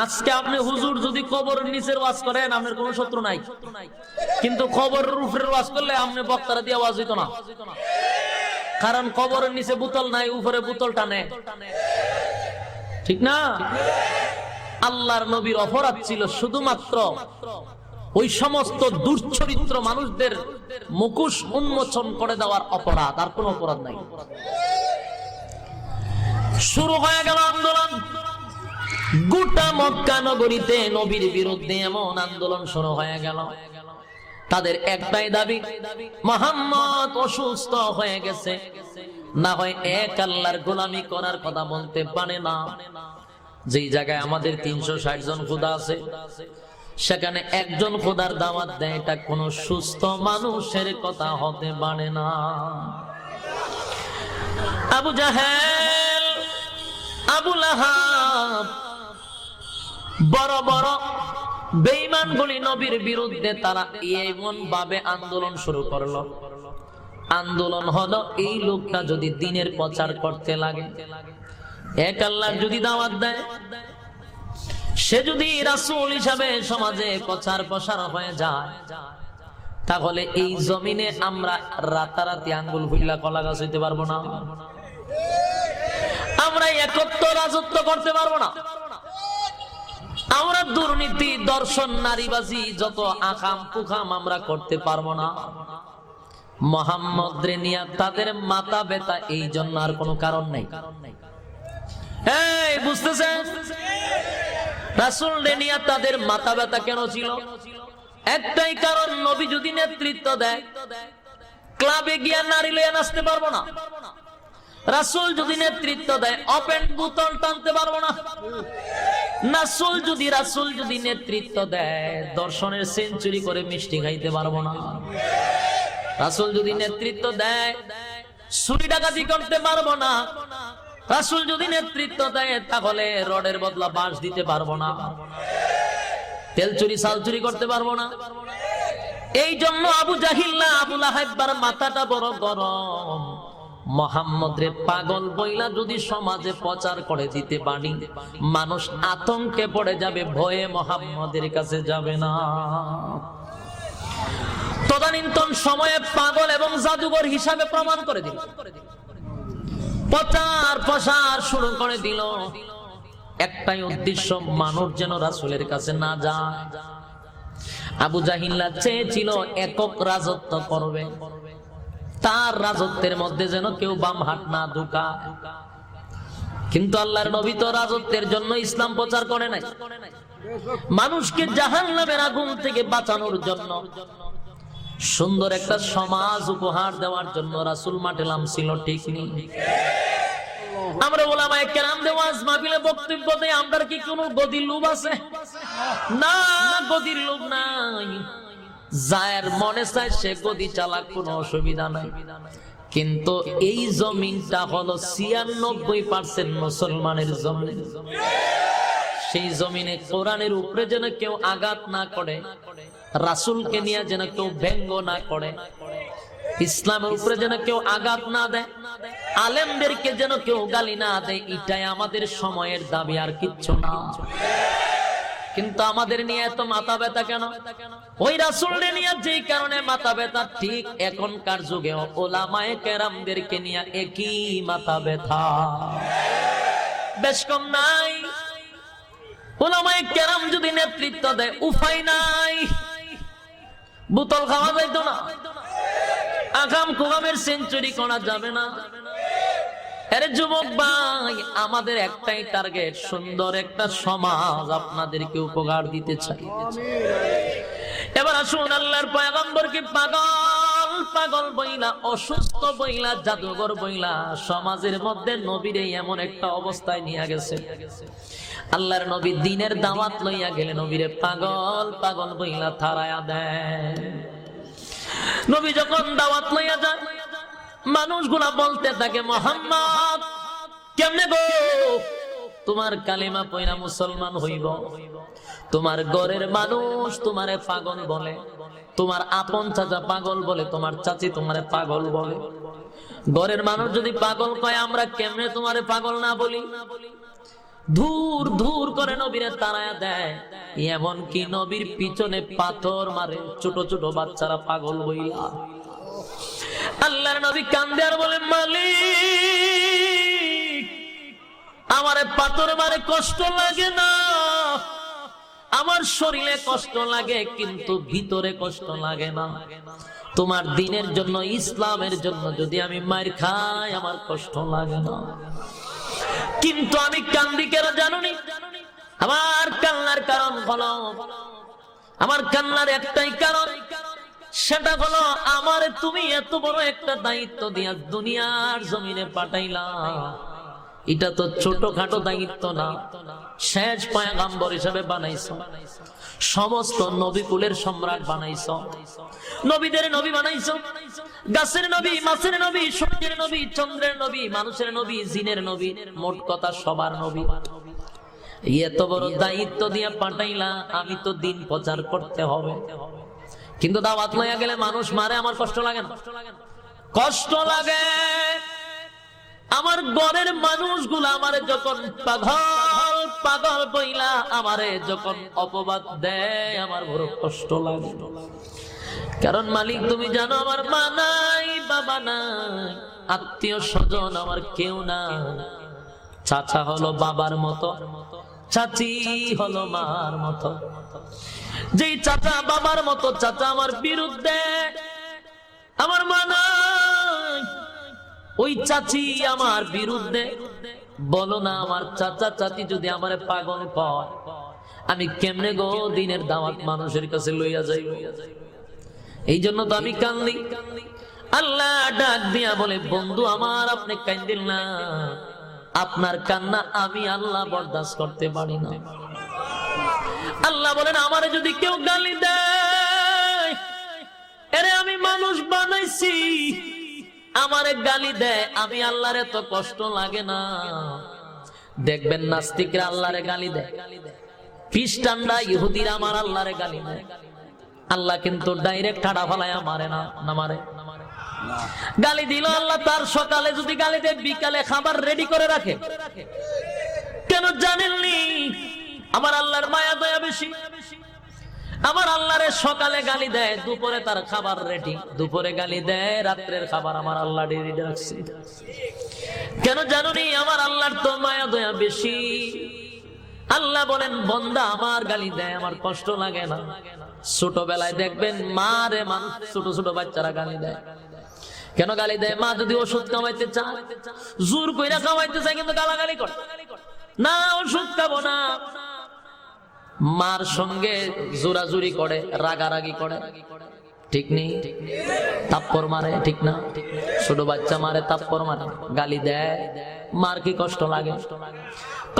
আজকে আপনি হুজুর যদি কবরের নিচের ওয়াজ করেন আপনার কোনো শত্রু নাই, কিন্তু কবরের উপরের ওয়াজ করলে আপনি বক্তারা দিয়ে ওয়াজ হইতো না, কারণ কবরের নিচে বোতল নাই, উপরে বোতল টানে, ঠিক না? আল্লাহর নবীর অপরাধ ছিল শুধুমাত্র ওই সমস্ত দুর্চরিত্র মানুষদের মুখোশ উন্মোচন করে দেওয়ার অপরাধ, আর কোনো অপরাধ নাই। শুরু হয়ে গেল আন্দোলন। গোটা মক্কা নগরীতে নবীর বিরুদ্ধে এমন আন্দোলন শুরু হয়ে গেল। তাদের একটাই দাবি, মুহাম্মদ অসুস্থ হয়ে গেছে, না হয় এক আল্লাহর গোলামি করার কথা বলতে পারে না। যেই জায়গায় আমাদের 360 জন খোদা আছে, সেখানে একজন খোদার দাওয়াত দেয়, এটা কোন সুস্থ মানুষের কথা হতে পারে না। আবু জাহেল, আবু লাহাব, বড় বড় বেঈমান গুলি নবীর বিরুদ্ধে তারা এমন ভাবে আন্দোলন শুরু করলো। আন্দোলন হলো, এই লোকটা যদি দ্বীনের প্রচার করতে লাগে, এক আল্লাহর যদি দাওয়াত দেয়, সে যদি রাসূল হিসাবে সমাজে প্রচার প্রসার হয়ে যায়, তাহলে এই জমিনে আমরা রাতারাতি আঙ্গুল ফুলা কলা গাছ হইতে পারবো না, আমরা একত্র রাজত্ব করতে পারবো না, আমরা দুর্নীতি, দর্শন, নারীবাজি, যত আকাম কুকাম আমরা করতে পারবো না। মুহাম্মদ রে নিয়া তাদের মাথা ব্যথা, এই জন্য আর কোনো কারণ নেই। এই বুঝতেছেন রাসূল রে নিয়া তাদের মাথা ব্যথা কেন ছিল? একটাই কারণ, নবী যদি নেতৃত্ব দেয়, ক্লাবে গিয়া নারী লইয়া নাচতে পারবো না। রাসূল যদি নেতৃত্ব দেয়, ওপেন বোতল টানতে পারবো না। রাসূল যদি নেতৃত্ব দেয়, দর্শনের সেঞ্চুরি করে মিষ্টি খাইতে পারবো না। রাসূল যদি নেতৃত্ব দেয়, চুরি ডাকাতি করতে পারবো না। রাসূল যদি নেতৃত্ব দেয়, তাহলে রডের বদলা বাঁশ দিতে পারবো না, তেল চুরি চাল চুরি করতে পারবো না। এই জন্য আবু জাহিল, আবু লাহাবের মাথাটা বড় গরম। মুহাম্মদ রে পাগল বইলা যদি সমাজে প্রচার করে দিতে পারি, মানুষ আতঙ্কে পড়ে যাবে, ভয়ে মুহাম্মদের কাছে যাবে না। তদানীন্তন সময়ে পাগল এবং জাদুঘর হিসাবে প্রমাণ করে দিল, প্রচার প্রসার শুরু করে দিল। একটাই উদ্দেশ্য, মানুষ যেন রাসূলের কাছে না যায়। আবু জাহিল চেয়েছিল একক রাজত্ব করবে, তার রাজত্বের মধ্যে যেন কেউ বাম হাত না ঢুকায়। কিন্তু আল্লাহর নবী তো রাজত্বের জন্য ইসলাম প্রচার করে নাই, মানুষকে জাহান্নামের আগুন থেকে বাঁচানোর জন্য, সুন্দর একটা সমাজ উপহার দেওয়ার জন্য রাসূল মাঠে নামছিল, ঠিক নেই? আমরা উলামায়ে কেরামদের ওয়াজ মাহফিলে বক্তব্য দেই, আমরা কি কোনো গদির লোভ আছে? না, গদির লোভ নাই। যার মনে চায় সে গদি চালাক, কোনো অসুবিধা নাই। কিন্তু এই জমিনটা হলো 96% মুসলমানের জমিন। সেই জমিনে কোরআনের উপরে যেন কেউ আঘাত না করে, রাসূলকে নিয়ে যেন কেউ ব্যঙ্গ না করে, ইসলামের উপরে যেন কেউ আঘাত না দেয়, আলেমদেরকে যেন কেউ গালি না দেয়, এটাই আমাদের সময়ের দাবি, আর কিচ্ছু না। কিন্তু আমাদের নিয়ে এত মাথা ব্যথা কেন? ওই রাসূলকে নিয়ে যেই কারণে মাথা ব্যথা, ঠিক এখনকার যুগে উলামায়ে কেরামদেরকে নিয়ে একই মাথা ব্যথা, বেশ কম নাই। উলামায়ে কেরাম যদি নেতৃত্ব দেয়, উপায় নাই, বোতল খাওয়া যাইতো না, আকাম কুকামের সেঞ্চুরি করা যাবে না। আরে যুবক ভাই, আমাদের একটাই টার্গেট, সুন্দর একটা সমাজ আপনাদেরকে উপহার দিতে চাই। এবার আসুন, আল্লাহর পয়গম্বরকে পাগল পাগল বইলা, অসুস্থ বইলা, জাদুঘর বইলা সমাজের মধ্যে নবীর এমন একটা অবস্থায় নিয়ে গেছে। আল্লাহর নবী দ্বীনের দাওয়াত লইয়া গেলে নবীরে পাগল পাগল বইলা থারায়া দেয়। নবী যখন দাওয়াত লইয়া যায়, মানুষগুলা বলতে থাকে, মুহাম্মদ কেমনে গো তোমার কালিমা পয়না মুসলমান হইব? তোমার ঘরের মানুষ তোমারে পাগল বলে, তোমার আপন চাচা পাগল বলে, তোমার চাচি তোমারে পাগল বলে। ঘরের মানুষ যদি পাগল কয়, আমরা কেমনে তোমারে পাগল না বলি? ধুর ধুর করে নবীরে তাড়ায়া দেয়, এমন কি নবীর পিছনে পাথর মারে ছোট ছোট বাচ্চারা পাগল হইলা। আল্লাহর নবী কান্দে আর বলেন, মালিক আমারে পাথর মারে কষ্ট লাগে না, আমার শরীরে কষ্ট লাগে কিন্তু ভিতরে কষ্ট লাগে না। তোমার দ্বীনের জন্য, ইসলামের জন্য যদি আমি মার খাই আমার কষ্ট লাগে না, কিন্তু আমি কান্দি কেন জানোনি? আমার কান্নার কারণ হলো, আমার কান্নার একটাই কারণ, সেটা হলো আমারে তুমি এত বড় একটা দায়িত্ব দিয়া দুনিয়ার জমিনে পাঠাইলা। এটা তো ছোটখাটো দায়িত্ব না, শেষ পয়গম্বর হিসেবে বানাইছো, সমস্ত নবী কুলের সম্রাট বানাইছো, নবীদের নবী বানাইছো, গাছের নবী, মাছের নবী, সূর্যের নবী, চন্দ্রের নবী, মানুষের নবী, জিনের নবী, মোট কথা সবার নবী। এত বড় দায়িত্ব দিয়া পাঠাইলা, আমি তো দিন প্রচার করতে হবে, কিন্তু দাওয়াত লইয়া গেলে মানুষ মারে, আমার কষ্ট লাগে না? কষ্ট লাগে। আমার ঘরের মানুষগুলো আমারে যখন পাগল পাগল বইলা আমারে যখন অপবাদ দেয়, আমার বড় কষ্ট লাগে। কারণ মালিক তুমি জানো আমার মা নাই, বাবা নাই, আত্মীয় স্বজন আমার কেউ না। চাচা হলো বাবার মতো, চাচি হলো মার মতো। যেই চাচা বাবার মতো চাচা আমার বিরুদ্ধে, আমার মা নাই, ওই চাচি আমার বিরুদ্ধে, বলো না আমার চাচা চাচি যদি আমারে পাগল কয়, আমি কেমনে গো দিনের দাওয়াত মানুষের কাছে লইয়া যাইব? এই জন্য তো আমি কান্দি। আল্লাহ ডাক দিয়া বলে, বন্ধু আমার আপনি কান্দিল না, আপনার কান্না আমি আল্লাহ বরদাস্ত করতে পারি না। আল্লাহ বলেন, আমারে যদি কেউ গালি দেয়, আরে আমি মানুষ বানাইছি, আমারে গালি দেয়, আমি আল্লাহর এত কষ্ট লাগে না। দেখবেন নাস্তিকরা আল্লাহরে গালি দেয়, খ্রিস্টানরা ইহুদিরা আমার আল্লাহরে গালি দেয়, আল্লাহ কিন্তু ডাইরেক্ট কাটা ফলায়া মারে না, না মারে? গালি দিল আল্লাহ, তার সকালে যদি গালি দেয় বিকালে খাবার রেডি করে রাখে। কেন জানেননি? আমার আল্লাহর মায়া দয়া বেশি। আমার আল্লাহরে সকালে গালি দেয়, দুপুরে তার খাবার রেডি, দুপুরে গালি দেয়, রাত্রের খাবার আমার আল্লাহ রেডি রাখছে। কেন জানোনি? আমার আল্লাহর তো মায়া দয়া বেশি। আল্লাহ বলেন, বান্দা আমার গালি দেয়, আমার কষ্ট লাগে না। ছোটবেলায় দেখবেন মারে মানুষ, ছোট ছোট বাচ্চারা গালি দেয়। কেন গালি দেয়? মা যদি ওষুধ খাওয়াইতে চায়, জোর কইরা খাওয়াইতে চায়, কিন্তু গালাগালি করে না, ওষুধ খাবো না। মার সঙ্গে জোরাজুরি করে, রাগারাগি করে, ঠিক নেই? তাপ্পর মারে, ঠিক না? ছোট বাচ্চা মারে, তাপ্পর মারে, গালি দেয়, মার কি কষ্ট লাগে?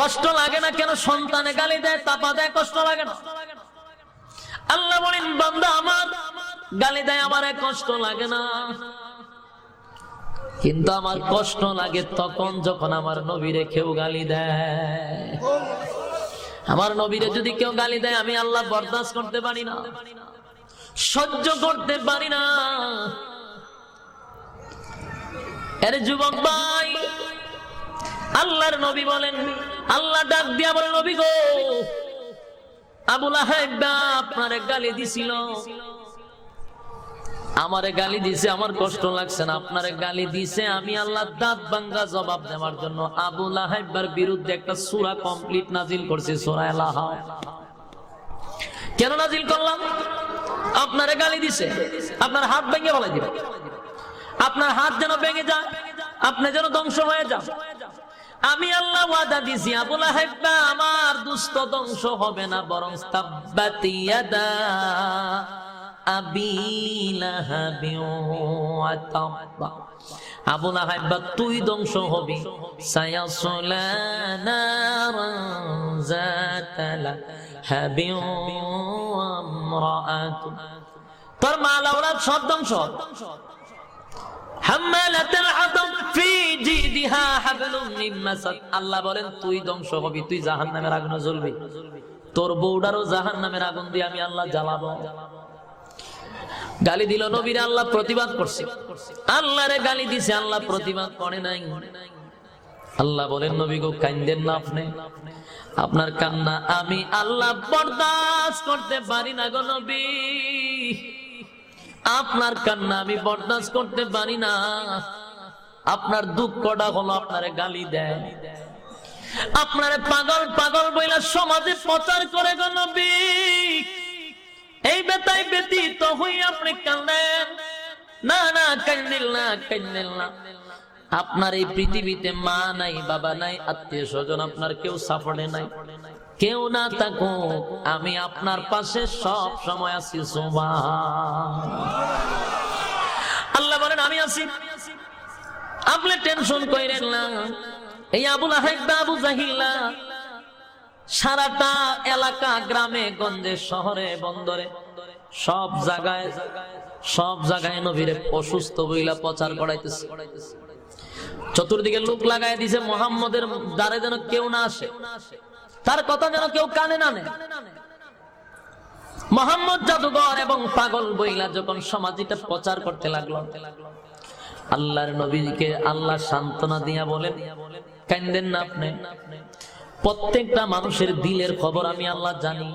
কষ্ট লাগে না? কেন সন্তানে গালি দেয়, তাপা দেয়, কষ্ট লাগে না? আল্লাহ বলেন, বান্দা আমার গালি দেয়, আমার কষ্ট লাগে না, কিন্তু আমার কষ্ট লাগে তখন যখন আমার নবীরে কেউ গালি দেয়। আমার নবীরে যদি কেউ গালি দেয়, আমি আল্লাহ বরদাস্ত করতে পারি না, সহ্য করতে পারি না। আরে যুবক ভাই, আল্লাহর নবী বলেন, আল্লাহ ডাক দিয়া বলেন, নবী গো, আবু লাহাব আপনারে গালি দিছিল, আমারে গালি দিছে, আমার কষ্ট লাগছে না। আপনারে গালি দিছে, আমি আল্লাহ দাঁত ভাঙ্গা জবাব দেওয়ার জন্য আবু লাহাবের বিরুদ্ধে একটা সূরা কমপ্লিট নাজিল করছি, সূরা লাহাব। কেন নাজিল করলাম? আপনারে গালি দিছে, আপনার হাত ভেঙে ফেলাই দিবে, আপনার হাত যেন ভেঙে যায়, আপনি যেন ধ্বংস হয়ে যান। আমি আল্লাহ ওয়াদা দিছি, আবু লাহাব আমার দুষ্ট ধ্বংস হবে না, বরং তাব্বাত ইয়াদা আবি লাহাবি ওয়া তাব্বা, আবু লাহাব তুই ধ্বংস হবি, সায়াসলা নারান যাতা লাহাবি ওয়া ইমরাআতু, তোর মাল আওলাদ সব ধ্বংস হবে। হাম্মালাতুল হাতাব ফি জিদিহা হাবলুম মিন মাসাদ, আল্লাহ বলেন তুই ধ্বংস হবি, তুই জাহান্নামের আগুনে জ্বলবি, তোর বউডারও জাহান্নামের আগুন দিয়ে আমি আল্লাহ জ্বালাবো। গালি দিল নবীরে, আল্লাহ প্রতিবাদ করছে। আল্লাহরে গালি দিছে, আল্লাহ প্রতিবাদ করে নাই। আল্লাহ বলেন নবী গো কাঁদেন না আপনি, আপনার কান্না আমি আল্লাহ বরদাস্ত করতে পারি না গো নবী, আপনার কান্না আমি বরদাস্ত করতে পারি না। আপনার দুঃখটা হলো আপনারে গালি দেয়, আপনারে পাগল পাগল বইলা সমাজে প্রচার করে গো নবী, এই বেতাই ব্যতীত হই আপনি কান্দেন না। না কান্দিল না, কান্দিল না। আপনার এই পৃথিবীতে মা নাই, বাবা নাই, আত্মীয় স্বজন আপনার কেউ সাপোর্টে নাই, কেউ না থাকুক আমি আপনার পাশে সব সময় আছি। সুবহানাল্লাহ। আল্লাহ বলেন আমি আছি, আপনি টেনশন কইরেন না। এই আবু লাহাব আবু জাহিল্লা সারাটা এলাকা, গ্রামে গঞ্জে, শহরে বন্দরে সব জায়গায় নবীরে অসুস্থ বইলা প্রচার করাইতেছে। চতুর্দিকে লোক লাগাই দিছে মুহাম্মদের দ্বারে যেন কেউ না আসে, তার কথা যেন কেউ কানে না নেয়। মুহাম্মদ জাদুঘর এবং পাগল বইলা যখন সমাজীটা প্রচার করতে লাগলো, আল্লাহর নবীকে আল্লাহ সান্ত্বনা দিয়া বলেন কাঁদেন না আপনি, প্রত্যেকটা মানুষের দিলের খবর আমি আল্লাহ জানি,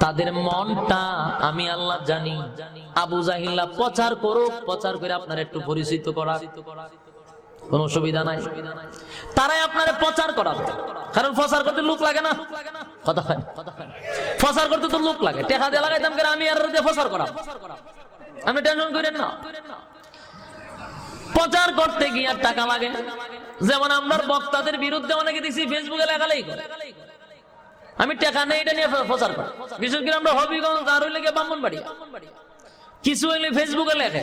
তাদের মনটা আমি আল্লাহ জানি। আবু জাহিল্লা প্রচার করুক, প্রচার করে আপনার একটু পরিচিত করা, কোন অসুবিধা নাই। তারাই আপনার প্রচার করাবে, কারণ প্রচার করতে লোক লাগে না, কথা হয় প্রচার করতে তো লোক লাগে, টেকা দিয়ে লাগাইতাম করে আমি আর প্রচার করা, আমি টেনশন করেন না। প্রচার করতে গিয়ে টাকা লাগে, যেমন আমরা বক্তাদের বিরুদ্ধে অনেকে দেখছি ফেসবুকে লেখালেই করে, আমি টাকা নেই এটা নিয়ে প্রচার করি। বিশেষ করে আমরা হবিগঞ্জ আর হইলে গিয়ে ব্রাহ্মণবাড়িয়া কিছু হইলে ফেসবুকে লেখে,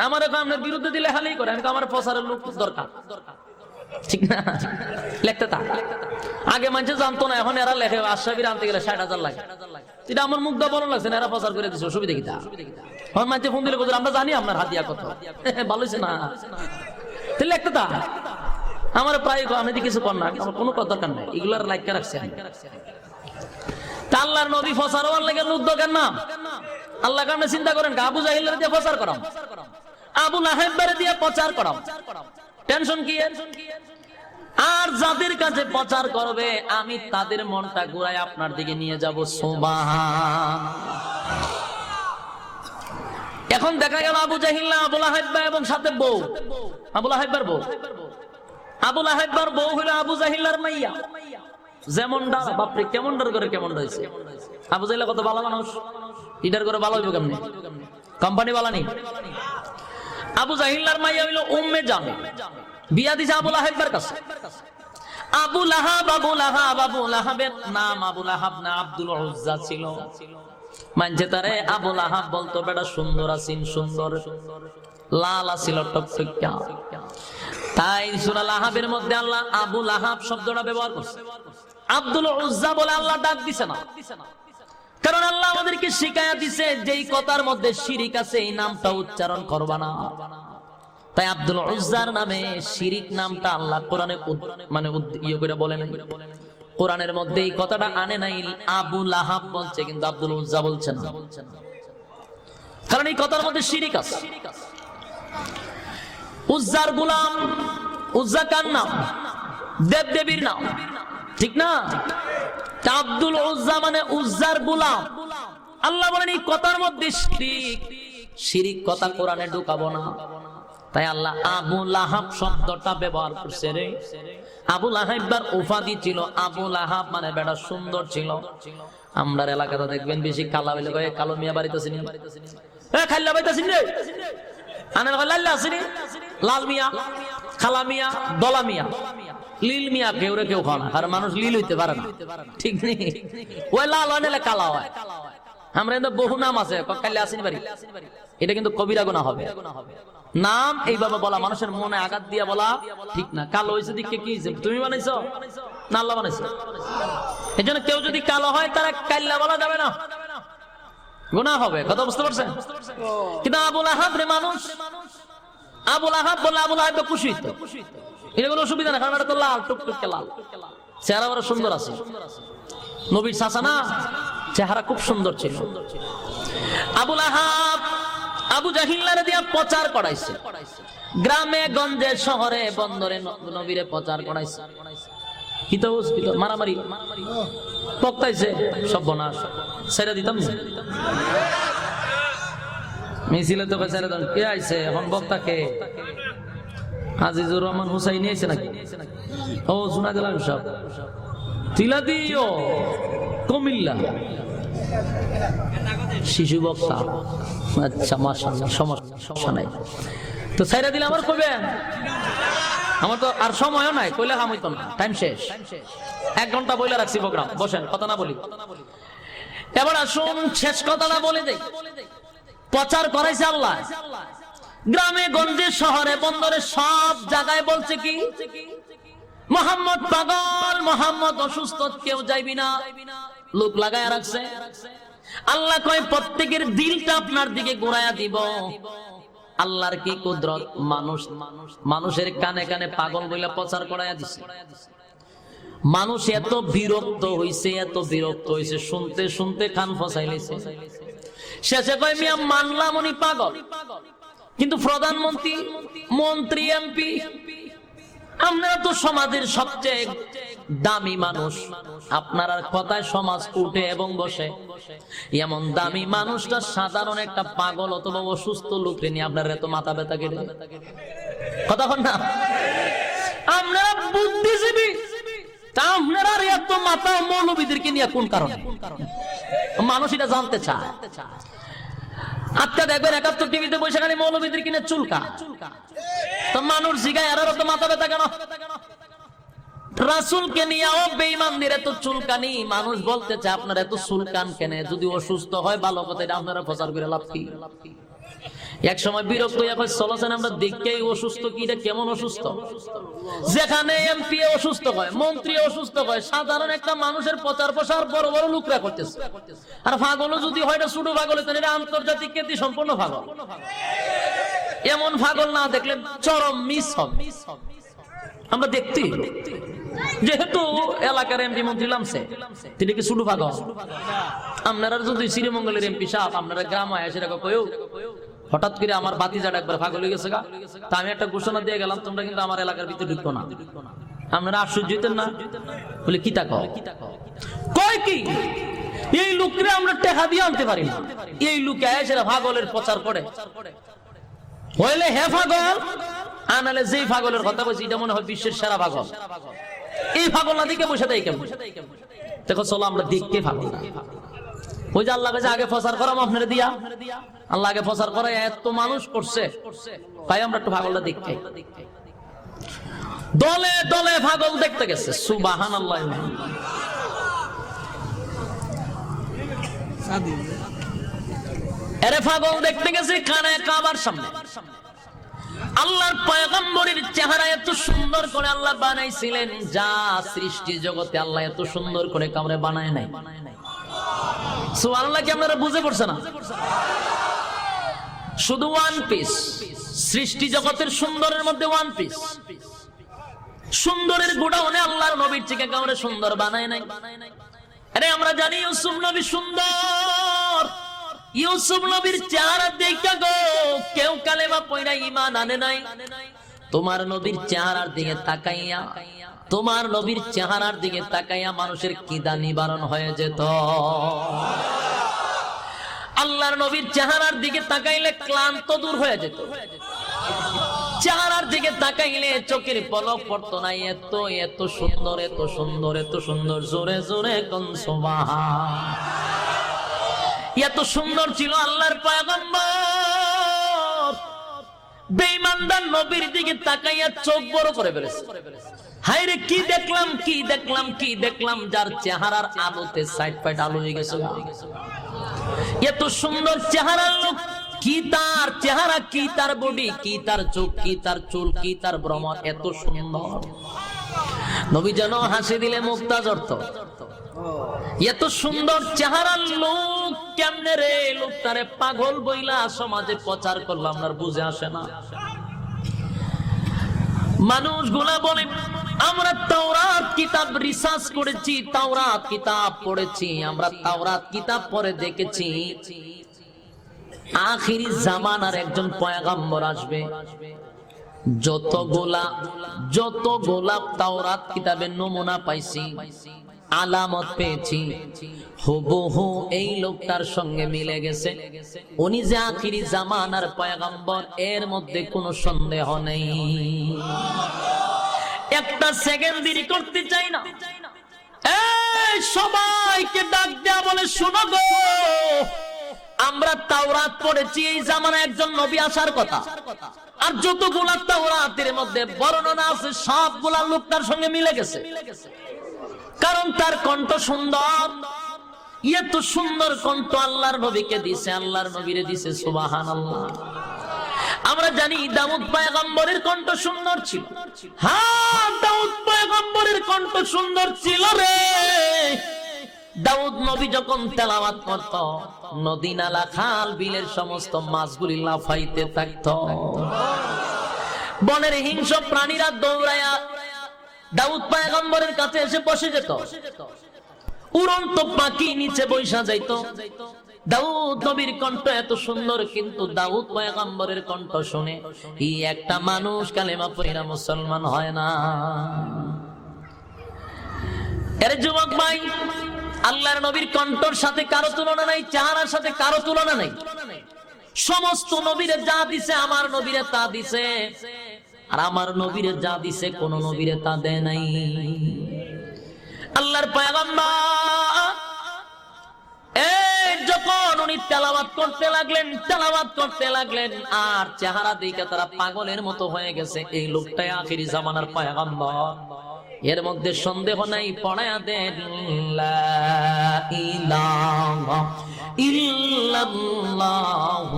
আমার আপনার বিরুদ্ধে দিয়ে লেখালেই করে, আমি আমার প্রচারের লোক দরকার, ঠিক না? লেখতে থাক। আগে মানুষ জানতো না, এখন এরা লেখে আশরাফির আনতে গেলে 60,000 লাগে। এটা আমার মুখ দা বড় লাগছে না, এরা প্রচার করে দিচ্ছে, অসুবিধা কি? এখন মানুষ ফোন দিলে আমরা জানি আপনার হাতিয়া কত ভালো হয়েছে না, লেখতে থাক। আমার প্রায় আমি কিছু কর না, আমার কোনো দরকার নাই, এগুলার লাইক রাখছে। আল্লাহর নবী প্রচার হওয়ার লাগে লোক দরকার না, আল্লাহ কারণে চিন্তা করেন আবু জাহিলের দিয়ে প্রচার করাম, আবু লাহাবের দিয়ে প্রচার করাম, টেনশন কি? আর যাদের কাছে প্রচার করবে আমি তাদের মনটা ঘুরাই আপনার দিকে নিয়ে যাব। সুবহানাল্লাহ। এখন দেখা গেল আবু জাহিল্লা, আবু লাহাব এবং সাথে বউ, আবু লাহাবের বউ, আবু লাহাবের বউ হলো আবু জাহিল্লার মাইয়া। যেমন ডার বাপরে, কেমন ডার করে, কেমন রয়েছে আবু জাহিল্লা, কত ভালো মানুষ, ইডার করে ভালো হইব কেমনে, কোম্পানি ভালো নেই। আবু জাহিল্লার মাইয়া হইল উম্মে জামে, বিয়া দিছে আবু লাহাবের কাছে। আবু লাহাব, আবু লাহাব, আবু লাহাবের নাম আবু লাহাব না আব্দুল উজ্জা ছিল। মানছে তারে আবু লাহাব বলতো, বেটা সুন্দর আছিস, সুন্দর লাল আছিল টকটকা, তাই সূরা লাহাবের মধ্যে আল্লাহ আবু লাহাব শব্দটা ব্যবহার করছে। আব্দুল উজ্জা বলে আল্লাহ ডাক দিছে না, কারণ আল্লাহ আমাদেরকে শিখায়া দিছে যেই কথার মধ্যে শিরিক আছে এই নামটা উচ্চারণ করবা না। তাই আব্দুল উজ্জার নামে শিরিক নামটা আল্লাহ কোরআনে মানে ইয়ে করে বলে নাই, কোরআনের মধ্যে এই কথাটা আনে নাই। আবু লাহাব বলছে, কিন্তু আব্দুল উজ্জা বলছে না, কারণ এই কথার মধ্যে শিরিক আছে। উজ্জার গোলাম, উজ্জা কার নাম? দেব দেবীর নাম, ঠিক না? আব্দুল উজ্জা মানে উজ্জার গোলাম। আল্লাহ বলেন এই কথার মধ্যে শিরিক, শিরিক কথা কোরআনে ঢুকাবো না। তাই আল্লাহ আবু লাহাব শব্দটা ব্যবহার করছে রে। আবু লাহাবের উপাধি ছিল আবু লাহাব, মানে বেটা সুন্দর ছিল। আমরা এলাকাতে দেখবেন বেশি কালা হইলে কয় কালো মিয়া বাড়িতে চিনি, খাল্লা বাড়িতে চিনি, লাল মিয়া, খালা মিয়া, দলা মিয়া, লীল মিয়া কেউ রে কেউ খাওয়া না, কারণ মানুষ লীল হইতে পারে না, ঠিক নেই? ওই লাল হয় নাহলে কালা হয়। আমরা কিন্তু বহু নাম আছে, কাল্লা আসেনি বাড়ি, এটা কিন্তু কবিরা গুনাহ হবে। নাম এইভাবে বলা, মানুষের মনে আঘাত দিয়া বলা ঠিক না। কালো হয়েছে দিকে কি হয়েছে, তুমি বানাইছো না আল্লাহ বানাইছো? এই জন্য কেউ যদি কালো হয় তারা কাল্লা বলা যাবে না, গুনাহ হবে। কথা বুঝতে পারছেন? কিন্তু আবু লাহাব রে মানুষ, আবু লাহাব বলে আবু লাহাব খুশি হইতো, এটা কোনো অসুবিধা না, কারণ এটা তো লাল টুকটুকে লাল, চেহারা বড় সুন্দর আছে। নবীর চাচা না, চেহারা খুব সুন্দর ছিল। আবু লাহাব আবু জাহিল্লারে দিয়া প্রচার করাইছে। গ্রামে গঞ্জে শহরে বন্দরে নবীরে প্রচার করাইছে, মারামারি পক্তাইছে, সর্বনাশ। ছেড়ে দিতাম মিছিলে তো ছেড়ে দিতাম। কে আইছে এখন? বক্তা কে? আজিজুর রহমান হুসাইনি আইছে নাকি? ও শোনা দিলাম সব তিলা দিও কুমিল্লা শিশু বক্তা। আচ্ছা মাশাআল্লাহ, সমস্যা নাই। তো ছাইরা দিলে আমার কবে? আমার তো আর সময়ও নাই, কইলে কাম হইতো না, টাইম শেষ। 1 ঘন্টা বইলা রাখছি প্রোগ্রাম, বসেন, কথা না বলি। এবার আসুন শেষ কথাটা বলে দেই। প্রচার করাইছে আল্লাহ, গ্রামে গঞ্জে শহরে বন্দরে সব জায়গায় বলছে কি মোহাম্মদ পাগল, মোহাম্মদ অসুস্থ, কেউ যাইবি না, লোক লাগায় রাখছে। আল্লাহ কয় প্রত্যেকের দিলটা আপনার দিকে ঘুরাইয়া দিব। আল্লাহর কি কুদরত! মানুষের কানে কানে পাগল বইলা প্রচার করাইয়া দিছে। মানুষ এত বিরক্ত হইছে, এত বিরক্ত হইছে, শুনতে শুনতে কান ফসাই লইছে। শেষে কয় মিয়া মানলাম উনি পাগল, কিন্তু প্রধানমন্ত্রী, মন্ত্রী, এমপি, আপনারা তো সমাজের সবচেয়ে দামি মানুষ, আপনার কথায় সমাজ উঠে এবং বসে। এমন দামি মানুষটা সাধারণ একটা পাগল অথবা অসুস্থ লোককে নিয়ে আপনার এত মাথা ব্যথা কেটে কথা বল না? আপনারা বুদ্ধিজীবী, তা আপনারা এত মাথা মৌলবীদেরকে নিয়ে কোন কারণে? মানুষ এটা জানতে চায়। আজকে দেখবেন 71 টিভিতে বসে খালি মৌলবীদের কিনে চুলকা, তো মানুষ জিগায় আর তো মাথা ব্যথা কেন? রাসূলকে নিয়েও বেঈমানদের এত চুলকানি, মানুষ বলতে চায় আপনারা এত চুলকান কেন? যদি অসুস্থ হয় ভালো কথা, এটা আপনারা প্রচার করে লাভ কি? এক সময় বিরক্ত হয়ে চলেছেন, আমরা দেখতেই অসুস্থ, কি এটা কেমন অসুস্থ? যেখানে এমপি অসুস্থ হয়, মন্ত্রী অসুস্থ হয়, সাধারণ একটা মানুষের প্রচার প্রসার বড় বড় লোকরা করতেছে। আর পাগলও যদি হয় এটা ছোট পাগল, এটা আন্তর্জাতিক খ্যাতি সম্পন্ন পাগল। এমন পাগল না দেখলে চরম মিস হবে। আমরা দেখতে, যেহেতু এলাকার এমপি মন্ত্রী লামছে, তিনি কি ছোট পাগল? আপনারা যদি শ্রীমঙ্গলের এমপি সাহেব আপনারা গ্রাম হয় সেটা কয়েও হঠাৎ করে আমার বাতিজাটা একবার পাগল হয়ে গেছে গা, তা আমি একটা ঘোষণা দিয়ে গেলাম, তোমরা কিন্তু আমার এলাকার ভিতরে ঢুকতো না। আপনারা আশ্চর্য হইতেন না? বলে কি তাক কয় কি এই লোকরে আমরা টাকা দিয়ে আনতে পারি না, এই লোকে সেটা পাগলের প্রচার করে। হইলে হে পাগল, আনালে যেই পাগলের কথা বলছি এটা মনে হয় বিশ্বের সেরা পাগল। এই পাগল না দিকে বসে দেয় কেমন? দেখো চলো আমরা দেখতে পাগল না। ওই যে আল্লাহ কাছে আগে প্রচার করাম আপনারা দিয়া, আল্লাহ আগে প্রচার করে এত মানুষ করছে, তাই আমরা একটু পাগলটা দেখতে। দলে দলে পাগল দেখতে গেছে, সুবহানাল্লাহ। এরে পাগল দেখতে গেছে খানায় কাবার সামনে। আল্লাহর পয়গম্বরের চেহারা এত সুন্দর করে আল্লাহ বানাইছিলেন, যা সৃষ্টি জগতে আল্লাহ এত সুন্দর করে কামরে বানায় নাই। সুবহানাল্লাহ, কি আপনারা বুঝে পড়ছেন না? শুধু ওয়ান পিস, সৃষ্টি জগতের সুন্দরের মধ্যে ওয়ান পিস। সুন্দরের গোডাউনে আল্লাহর নবীর থেকে কামরে সুন্দর বানায় নাই। আরে আমরা জানি ইউসুফ নবী সুন্দর, ইউসুফ নবীর চেহারা দেখা গো কেউ কালেমা পয়রা ঈমান আনে নাই। তোমার নবীর চেহারার দিকে তাকাইয়া, তোমার নবীর চেহারার দিকে তাকাইয়া মানুষের কিদা নিবারণ হয়ে যেত। আল্লাহর নবীর চেহারার দিকে তাকাইলে ক্লান্ত দূর হয়ে যেত। চেহারার দিকে তাকাইলে চোখের পলক পড়তো না। এত এত সুন্দর, এত সুন্দর, এত সুন্দর, জোরে জোরে কোন সুবহান। এত সুন্দর ছিল আল্লাহর পয়গম্বর। বেঈমানদার নবীর দিকে তাকাইয়া চোখ বড় করে ফেলেছে। হায় রে, কি দেখলাম, কি দেখলাম, কি দেখলাম, যার চেহারার আলোতে সাইড ফাইড আলো হয়ে গেছে। এত সুন্দর চেহারার লোক, কি তার চেহারা, কি তার বডি, কি তার চোখ, কি তার চুল, কি তার ভ্রমর, এত সুন্দর। নবী যেন হাসি দিলে মুক্তা জড়ত। এত সুন্দর চেহারার লোক কেমনে রে লোকটারে পাগল বইলা সমাজে প্রচার করলাম, আপনার বুঝে আসে না। মানুষগুলা বলে আমরা তাওরাত কিতাব রিসার্চ করেছি, তাওরাত কিতাব পড়েছি, আমরা তাওরাত কিতাব পড়ে দেখেছি আখিরি জামানার একজন পয়গম্বর আসবে, যত গোলাপ তাওরাত কিতাবের নমুনা পাইছি, আলামত পেয়েছি, হুবহু এই লোকটার সঙ্গে মিলে গেছে। উনি যে আখিরি জামানার পয়গম্বর, এর মধ্যে কোনো সন্দেহ নেই। একটা সেকেন্ড দেরি করতে চাই না। এই সবাইকে ডাক দেয়া বলে, শোনো গো, আমরা তাওরাত পড়েছি, এই জামানায় একজন নবী আসার কথা, আর যতগুলা তাওরাতের মধ্যে বর্ণনা আছে সবগুলা লোকটার সঙ্গে মিলে গেছে। কারণ তার কণ্ঠ সুন্দর, এত সুন্দর কণ্ঠ আল্লাহর নবীকে দিছে, আল্লাহর নবীরে দিছে। সুবহানাল্লাহ। আমরা জানি দাউদ পয়গম্বরের কণ্ঠ সুন্দর ছিল। হ্যাঁ, দাউদ পয়গম্বরের কণ্ঠ সুন্দর ছিল রে। দাউদ নবী যখন তেলাওয়াত করত, নদী নালা খাল বিলের সমস্ত মাছগুলি লাফাইতে থাকত। বনের হিংস্র প্রাণীরা দৌড়ায়া দাউদ পয়গম্বরের কাছে এসে বসে যেত। উড়ন্ত পাখি নিচে বৈশা যাইত। দাউদ নবীর কণ্ঠ এত সুন্দর, কিন্তু দাউদ পয়গম্বরের কণ্ঠ শুনে এই একটা মানুষ কালেমা পড়িয়া মুসলমান হয় না। এর যুবক ভাই, আল্লাহর নবীর কণ্ঠর সাথে কারো তুলনা নাই, চেহারার সাথে কারো তুলনা নাই। সমস্ত নবীরে যা দিছে আমার নবীরে তা দিছে, আর আমার নবীরে যা দিছে কোন নবীরে তা দেয় নাই। আল্লাহর পয়গম্বর যখন উনি তেলাওয়াত করতে লাগলেন, আর চেহারা দেখে তারা পাগলের মতো হয়ে গেছে। এই লোকটাই আখিরি জামানার পয়গম্বর, এর মধ্যে সন্দেহ নাই। পড়ায়া দেন লা ইলাহা ইল্লাল্লাহু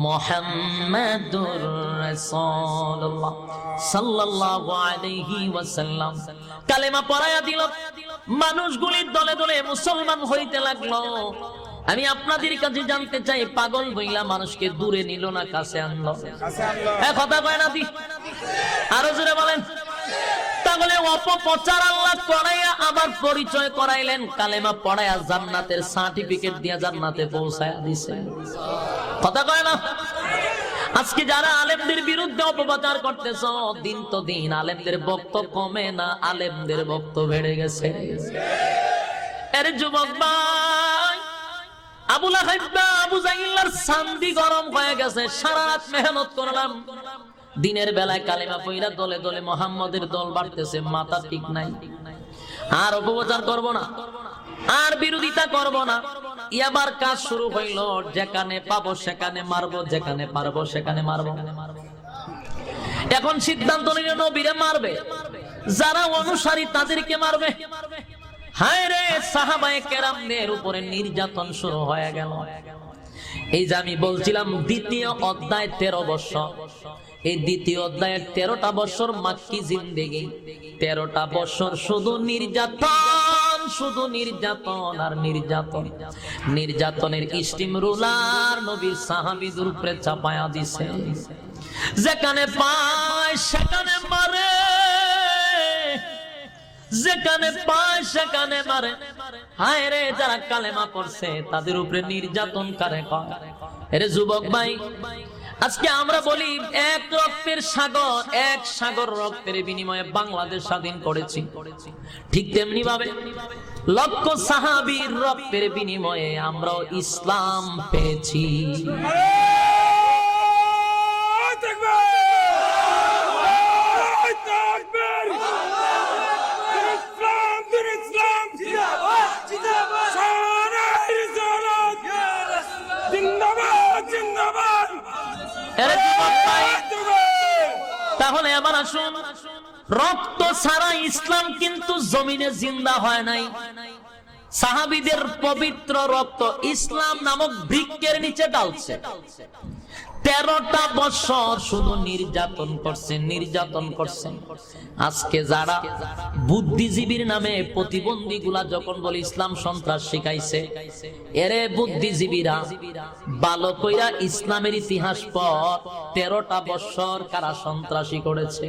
মুহাম্মাদুর রাসূলুল্লাহ সাল্লাল্লাহু আলাইহি ওয়াসাল্লাম। কালেমা পড়ায়া দিল, মানুষগুলি দলে দলে মুসলমান হইতে লাগলো। আমি আপনাদের কাছে জানতে চাই, পাগল বইলা মানুষকে দূরে নিল না কাছে আনলো? কথা কয় না দি? আরো জোরে বলেন। তাহলে অপপ্রচার আল্লাহ করাইয়া আবার পরিচয় করাইলেন, কালেমা পড়াইয়া জান্নাতের সার্টিফিকেট দিয়া জান্নাতে পৌঁছায়া দিছে। কথা কয় না? আজকে যারা আলেমদের বিরুদ্ধে অপপ্রচার করতেছ, দিন তো দিন আলেমদের বক্তব্য কমে না, আলেমদের বক্তব্য বেড়ে গেছে। এর যুবক ভাই, আবু লাহাব আবু জাহিলার চান্দি গরম হয়ে গেছে। সারা রাত মেহনত করলাম, দিনের বেলায় কালেমা পইরা দলে দলে মুহাম্মাদের দল বাড়তেছে, মাথা ঠিক নাই। আর অপপ্রচার করব না, আর বিরোধিতা করব না। এবার কাজ শুরু হইল, যেখানে পাবো সেখানে মারবো, যেখানে পারবো সেখানে মারবো। এখন সিদ্ধান্ত নিল নবীরে মারবে, যারা অনুসারী তাদেরকে মারবে। হায় রে, সাহাবায়ে কেরামদের উপরে নির্যাতন শুরু হয়ে গেল। এই যে আমি বলছিলাম দ্বিতীয় অধ্যায় 13 বছর, এই দ্বিতীয় অধ্যায়ের 13টা বছর মাক্কি জিন্দেগি, 13টা বছর শুধু নির্যাতন, শুধু নির্যাতন আর নির্যাতন। নির্যাতনের স্টিম রুলার নবীর সাহাবীদের উপরে চাপায়া দিছে। যেখানে পায় সেখানে মারে, যেখানে পায় সেখানে মারে। হায় রে, যারা কালেমা পড়ছে তাদের উপরে নির্যাতন কারে করে। এরে যুবক ভাই, আজকে আমরা বলি এক রক্তের সাগর, এক সাগর রক্তের বিনিময়ে বাংলাদেশ স্বাধীন করেছি। ঠিক তেমনি ভাবে লক্ষ সাহাবীর রক্তের বিনিময়ে আমরাও ইসলাম পেয়েছি। তাহলে আবার আসুন, রক্ত ছাড়া ইসলাম কিন্তু জমিনে জিন্দা হয় নাই। সাহাবীদের পবিত্র রক্ত ইসলাম নামক বৃক্ষের নিচে ডালছে। 13টা বছর শুধু নির্যাতন করছে, নির্যাতন করছে। আজকে যারা বুদ্ধিজীবীর নামে প্রতিবন্ধী গুলা যখন বলে ইসলাম সন্ত্রাস শিখাইছে, এরে বুদ্ধিজীবীরা ভালো কইরা ইসলামের ইতিহাস পর 13টা বছর কারা সন্ত্রাসী করেছে।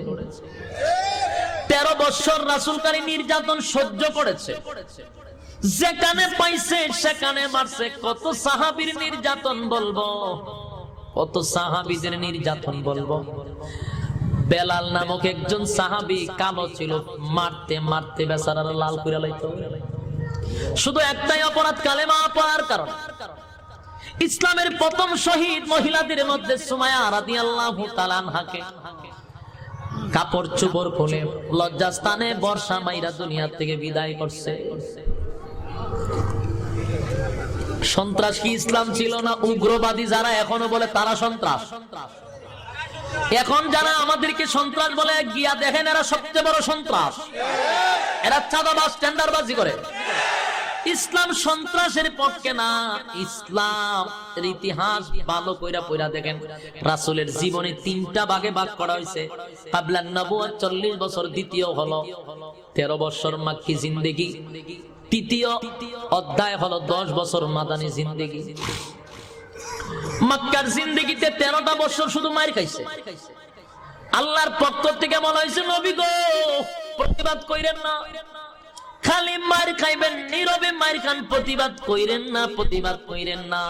13 বছর রাসূলকারী নির্যাতন সহ্য করেছে, যেখানে পাইছে সেখানে মারছে। কত সাহাবীর নির্যাতন বলবো, কত সাহাবীদের নির্যাতন বলবো। বেলাল নামক একজন সাহাবী কালো ছিল, মারতে মারতে বেচারার লাল করে লাইতো। শুধু একটাই অপরাধ, কালেমা পড়ার কারণে। ইসলামের প্রথম শহীদ মহিলাদের মধ্যে সুমাইয়া রাদিয়াল্লাহু তাআলা আনহাকে কাপড় চোপড় খুলে লজ্জাস্থানে বর্ষা মাইরা দুনিয়া থেকে বিদায় করছে। সন্ত্রাস কি ইসলাম ছিল না? উগ্রবাদী যারা এখনো বলে তারা সন্ত্রাস। এখন যারা আমাদেরকে সন্ত্রাস বলে, গিয়া দেখেন এরা সবচেয়ে বড় সন্ত্রাস। এরা চাঁদাবাজ, টেন্ডারবাজি করে। ইসলাম সন্ত্রাসের পক্ষে না। ইসলাম ইতিহাস ভালো কইরা পড়া দেখেন, রাসূলের জীবনে 3টা ভাগে ভাগ করা হয়েছে। কাবলান নবুয়ত 40 বছর, দ্বিতীয় হলো 13 বছর মাক্কি জিন্দেগি, তৃতীয় অধ্যায় হলো 10 বছর মাদানী জিন্দেগি। মক্কার জিন্দেগিতে 13টা বছর শুধু মার খাইছে। আল্লাহর পক্ষ থেকে বলা হয়েছে, নবী গো প্রতিবাদ কইরেন না, খালি মার খাইবেন, নীরবে মার খান, প্রতিবাদ কইরেন না, প্রতিবাদ কইরেন না।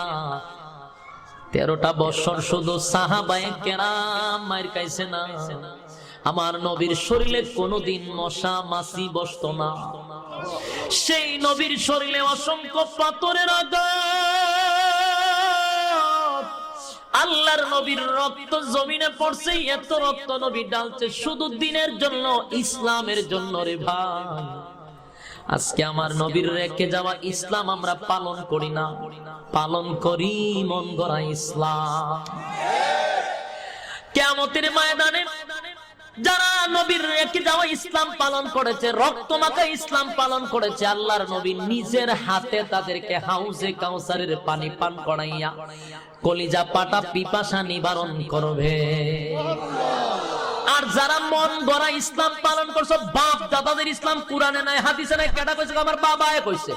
13টা বছর শুধু সাহাবায়ে কেরাম মার খাইছে না। আমার নবীর শরীরে কোনোদিন মশা মাছি বসতো না। সেই নবীর শরীরে অসংখ্য পাথরের আঘাত। আল্লাহর নবীর রক্ত জমিনে পড়ছে, এত রক্ত নবী ঢালছে শুধু দিনের জন্য, ইসলামের জন্য রে ভাই। আজকে আমার নবীর রেখে যাওয়া ইসলাম আমরা পালন করি না, পালন করি মন গড়া ইসলাম। কিয়ামতের ময়দানে যারা নবীর রেখে যাওয়া ইসলাম পালন করেছে, রক্তমাখা ইসলাম পালন করেছে, আল্লাহর নবী নিজের হাতে তাদেরকে হাউজে কাউসারের পানি পান করাইয়া কলিজা পাটা পিপাসা নিবারণ করবে। আর যারা মন গড়া ইসলাম পালন করছে, বাপ দাদাদের ইসলাম কোরআনে নাই, হাদিসে নাই, কেটা কইছে? আমার বাবায়ে কইছে,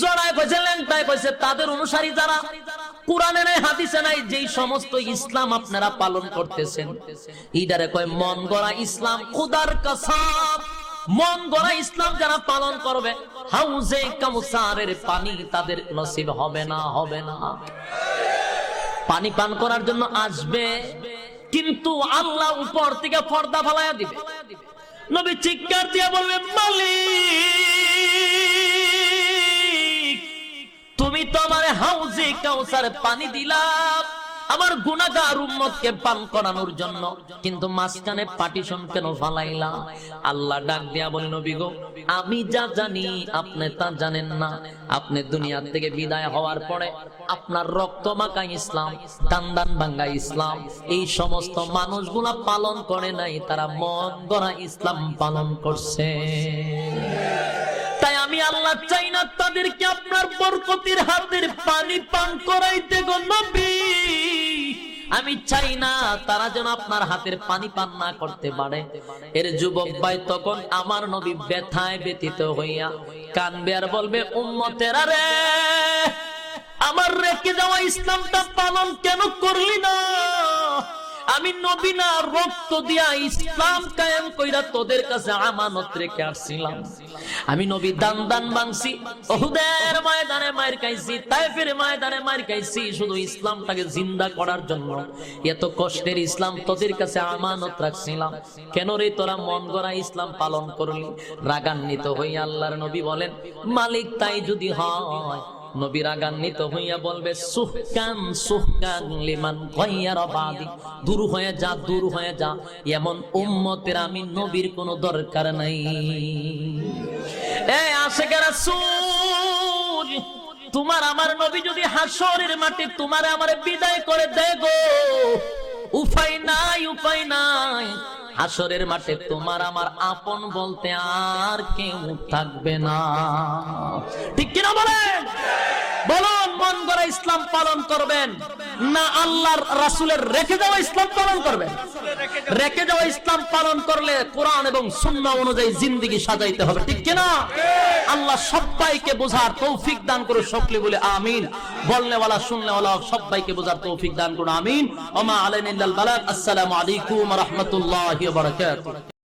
জড়ায় কইছে, ল্যাংটায় কইছে। তাদের অনুসারী যারা, কোরআনে নাই, হাদিসে নাই, যেই সমস্ত ইসলাম আপনারা পালন করতেছেন, ইদারে কয় মন গড়া ইসলাম। খোদার কসম, মন গড়া ইসলাম যারা পালন করবে, হাউজে কাউসারের পানি তাদের নসিব হবে না, হবে না। পানি পান করার জন্য আসবে, কিন্তু আল্লাহ উপর থেকে পর্দা ফালাইয়া দিবে। নবী চিৎকার দিয়ে বলবে, মালিক তুমি তো আমার হাউজে কাউসার পানি দিলাম আমার গুনাহগার উম্মতকে পান করানোর জন্য, কিন্তু মাঝখানে পার্টিশন কেন ফালাইলা? আল্লাহ ডাক দিয়া বলে, নবী গো আমি যা জানি আপনি তা জানেন না। আপনি দুনিয়া থেকে বিদায় হওয়ার পরে আপনার রক্ত মাখা ইসলাম, দান্দান ভাঙ্গা ইসলাম, এই সমস্ত মানুষগুলা পালন করে নাই, তারা মন গড়া ইসলাম পালন করছে। তাই আমি আল্লাহ চাই না তাদেরকে আপনার বরকতের হাতের পানি পান করাইতে গো নবী। আমি চাই না তারা যেন আপনার হাতের পানি পান না করতে পারে। এর যুবক ভাই তখন আমার নবী ব্যথায় ব্যথিত হইয়া কানবে আর বলবে, উম্মতেরা রে, আমার রেখে যাওয়া ইসলামটা পালন কেন করলি না? আমি নবী না, রক্ত দিয়া ইসলাম কায়েম কইরা তোদের কাছে আমানত রেখে আসছিলাম। আমি নবী দান দান ভাঙছি, উহুদের ময়দানে মার খাইছি, তায়েফের ময়দানে মার খাইছি, শুধু ইসলামটাকে জিন্দা করার জন্য। এত কষ্টের ইসলাম তোদের কাছে আমানত রাখছিলাম, কেন রে তোরা মন গড়া ইসলাম পালন করলি? রাগান্বিত হইয়া আল্লাহর নবী বলেন, মালিক তাই যদি হয়, নবী রাগান্বিত হইয়া বলবে, সুহকান সুহকান লিমান গায়্যারা বাদি, দূর হয়ে যা, দূর হয়ে যা, এমন উম্মতের আমি নবীর কোনো দরকার নাই। এই আশিকে রাসূল, তোমার আমার নবী যদি হাসরের মাঠে তোমারে আমারে বিদায় করে দেয় গো, উপায় নাই, উপায় নাই। হাসরের মাঠে তোমার আমার আপন বলতে আর কেউ থাকবে না। ঠিক কিনা বলেন? বলুন, মন গড়া ইসলাম পালন করবেন না আল্লাহর রাসূলের রেখে যাওয়া ইসলাম পালন করবেন? রেখে যাওয়া ইসলাম পালন করলে কোরআন এবং সুন্নাহ অনুযায়ী জিন্দেগি সাজাইতে হবে। ঠিক কিনা? আল্লাহ সবাইকে বোঝার তৌফিক দান করে সকলে বলে আমিন। বলনে ওয়ালা শুননে ওয়ালা সবাইকে বোঝার তৌফিক দান করুন, আমিন। ওয়া মা আলাইনা ইল্লাল বালাগ। আসসালামু আলাইকুম ওয়া রাহমাতুল্লাহি ওয়া বারাকাতুহু।